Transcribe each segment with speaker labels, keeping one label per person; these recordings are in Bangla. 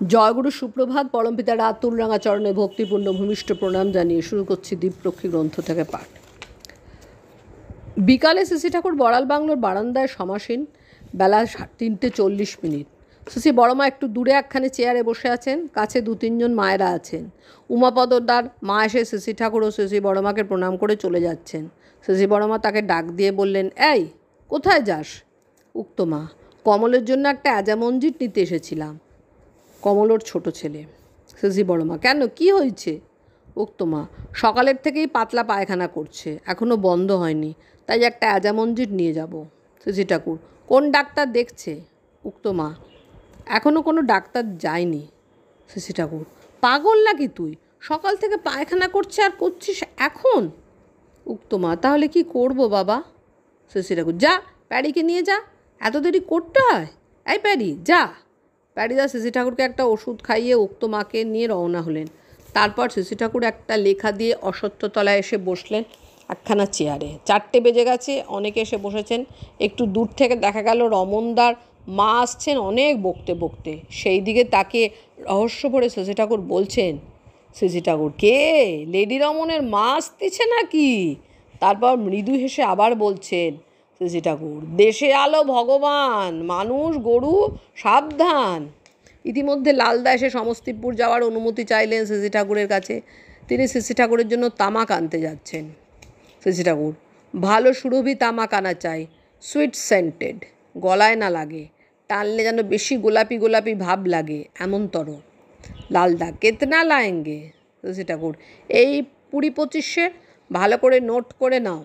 Speaker 1: জয়গুরু সুপ্রভাত। পরমপিতা রাতুলরাঙা চরণে ভক্তিপূর্ণ ভূমিষ্ঠ প্রণাম জানিয়ে শুরু করছি দীপরক্ষী গ্রন্থ থেকে পাঠ। বিকালে শ্রী ঠাকুর বড়াল বাংলোর বারান্দায় সমাসীন। বেলা 3:40। শ্রী বড়মা একটু দূরে একখানে চেয়ারে বসে আছেন। কাছে 2-3 জন মায়েরা আছেন। উমাপদদার মা এসে শ্রী ঠাকুর ও শ্রী বড়মাকে প্রণাম করে চলে যাচ্ছেন। শ্রী বড়মা তাকে ডাক দিয়ে বললেন, এই কোথায় যাস? উক্ত মা, কমলের জন্য একটা অ্যাজামঞ্জিট নিতে এসেছিলাম। কমল ওর ছোটো ছেলে। শ্রী বড়মা, কেন, কি হয়েছে? উক্ত মা, সকালের থেকেই পাতলা পায়খানা করছে, এখনও বন্ধ হয়নি, তাই একটা অ্যাজামঞ্জিট নিয়ে যাব। শ্রী ঠাকুর, কোন ডাক্তার দেখছে? উক্ত মা, এখনও কোনো ডাক্তার যায়নি। শ্রী ঠাকুর, পাগল নাকি তুই? সকাল থেকে পায়খানা করছে আর করছিস এখন? উক্ত মা, তাহলে কি করব বাবা? শ্রী ঠাকুর, যা প্যারিকে নিয়ে যা, এত দেরি করতে হয়? এই প্যারি, যা। প্যারিদা শ্রী ঠাকুরকে একটা ওষুধ খাইয়ে উক্ত মাকে নিয়ে রওনা হলেন। তারপর শ্রী ঠাকুর একটা লেখা দিয়ে অশ্বত্থতলায় এসে বসলেন একখানা চেয়ারে। 4টে বেজে গেছে, অনেকে এসে বসেছেন। একটু দূর থেকে দেখা গেল রমনদার মা আসছেন অনেক বকতে বকতে। সেই দিকে তাকে রহস্য ভরে শ্রী ঠাকুর বলছেন, শ্রী ঠাকুর, কে, লেডি রমনের মা আসতেছে নাকি? তারপর মৃদু হেসে আবার বলছেন শ্রী ঠাকুর, দেশে আলো ভগবান, মানুষ গরু সাবধান। ইতিমধ্যে লালদা এসে সমস্তিপুর যাওয়ার অনুমতি চাইলেন শ্রী ঠাকুরের কাছে। তিনি শ্রী ঠাকুরের জন্য তামাক আনতে যাচ্ছেন। শ্রী ঠাকুর, ভালো সুরভি তামাক আনা চাই, সুইট সেন্টেড, গলায় না লাগে, টানলে যেন বেশি গোলাপি গোলাপি ভাব লাগে এমনতর। লালদা, কেতনা লায়েঙ্গে? শ্রী ঠাকুর, এই 20-25, ভালো করে নোট করে নাও।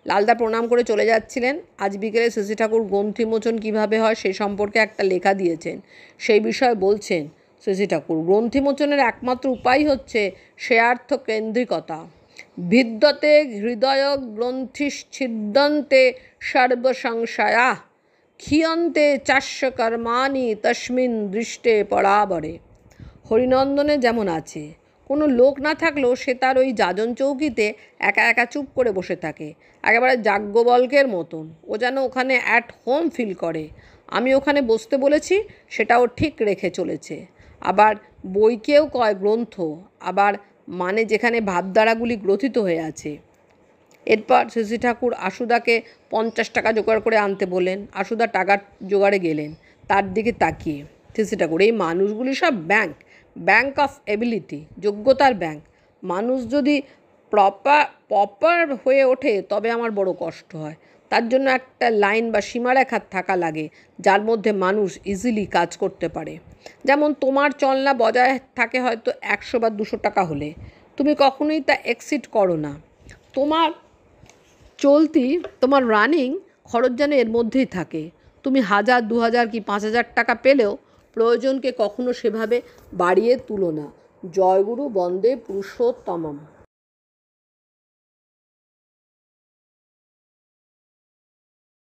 Speaker 1: লালদা প্রণাম করে চলে যাচ্ছিলেন। আজ বিকেলে শ্রী ঠাকুর গ্রন্থিমোচন কীভাবে হয় সেই সম্পর্কে একটা লেখা দিয়েছেন। সেই বিষয়ে বলছেন শ্রী ঠাকুর, গ্রন্থিমোচনের একমাত্র উপায় হচ্ছে শেয়ার্থ কেন্দ্রিকতা। ভিদ্যতে হৃদয় গ্রন্থিশ্ছিদ্যন্তে সর্বসংশয়া, ক্ষীয়ন্তে চাস্য কর্মাণি তস্মিন দৃষ্টে পরাবরে। হরিনন্দনে যেমন আছে, কোনো লোক না থাকলেও সে তার ওই যাজন চৌকিতে একা একা চুপ করে বসে থাকে, একেবারে যাজ্ঞবল্কের মতন। ও যেন ওখানে অ্যাট হোম ফিল করে। আমি ওখানে বসতে বলেছি, সেটাও ঠিক রেখে চলেছে। আবার বইকেও কয় গ্রন্থ, আবার মানে যেখানে ভাবধারাগুলি গ্রথিত হয়ে আছে। এরপর শ্রী ঠাকুর আশুদাকে 50 টাকা জোগাড় করে আনতে বলেন। আশুদা টাকার জোগাড়ে গেলেন। তার দিকে তাকিয়ে শ্রী ঠাকুর, এই মানুষগুলি সব ব্যাংক অফ এবিলিটি, যোগ্যতার ব্যাংক। মানুষ যদি প্রপার হয়ে ওঠে তবে আমার বড় কষ্ট হয়। তার জন্য একটা লাইন বা সীমারেখা থাকা লাগে, যার মধ্যে মানুষ ইজিলি কাজ করতে পারে। যেমন তোমার চলনা বজায় থাকে হয়তো 100 বা 200 টাকা হলে, তুমি কখনোই তা এক্সিড করো না। তোমার চলতি, তোমার রানিং খরচ যেন এর মধ্যেই থাকে। তুমি 1000, 2000 কি 5000 টাকা পেলেও প্রয়োজনকে কখনো সেভাবে বাড়িয়ে তুলো না। জয়গুরু বন্দে পুরুষোত্তমম।